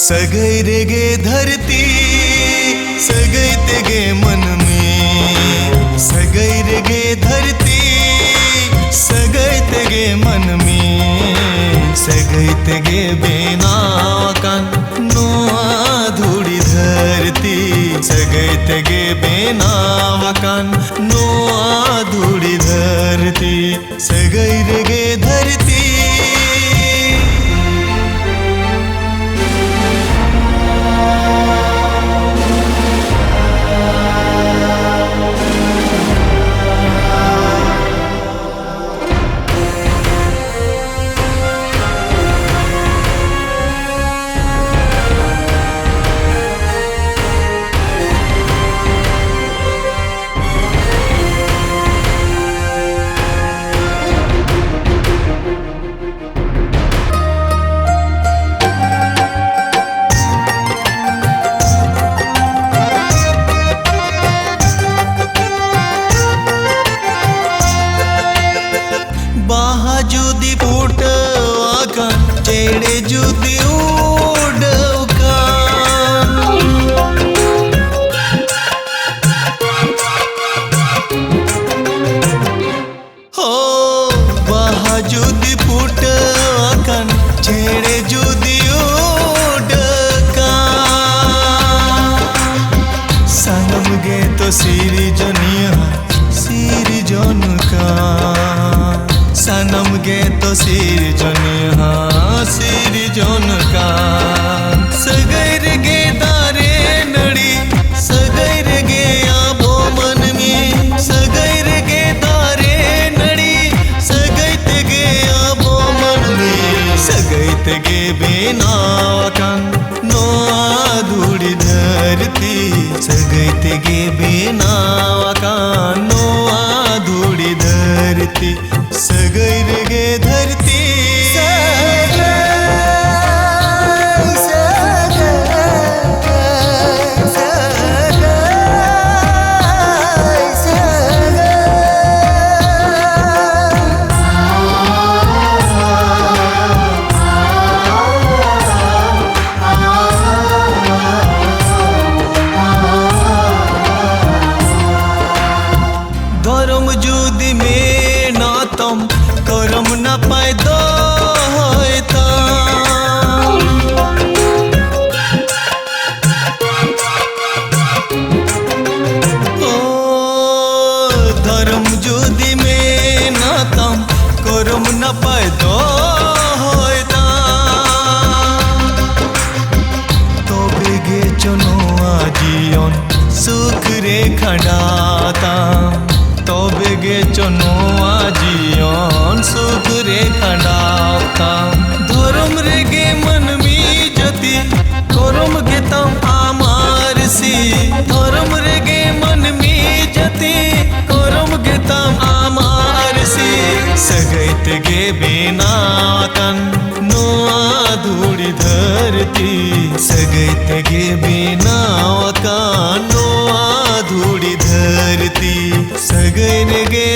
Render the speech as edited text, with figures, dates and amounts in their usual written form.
सगई रेगे धरती सगई तेगे मन में, सगई रेगे धरती सगई तेगे मन में, सगई तेगे बेनावकान नोआ धूड़ी धरती, सगई तेगे बेनावकान नोआ धूड़ी धरती, सगई रेगे धरती। जुदी फूटवाकान चेड़े जुदी उड़वकान, हो बाहा जुदी फूटवाकान चेड़े जुदी उड़वकान, सनम गे तो सिरी जनिया सिरी जनकान, सनम गे तो सिर जन सिर जन का, सगैर गे दारे नड़ी सगैर गे आबो मन में, सगैर गे दारे नड़ी सगैत गे आबो मन में, सगैत गे बेनावकान नोआ धूड़ी धरती, सगैत गे बेनावकान नोआ धूड़ी धरती, सगई रेगे धरती। धर्म जुदी में नातम करम न पाए दो धर्म जुदी में नातम करम न पाए दो तो बेगे चनो आजीवन सुख रे खंडाता, तो बेगे चनो आजीवन सुख रे खंडाता, धर्म रेगे मन में जति करम गेतम आमार सी, धर्म रेगे मन में जति करम गेतम आमार सी, सगैत गे बेनावकान नोआ धूड़ी धरती, सगैत गे बेनावकान नोआ धूड़ी धरती, सगई रेगे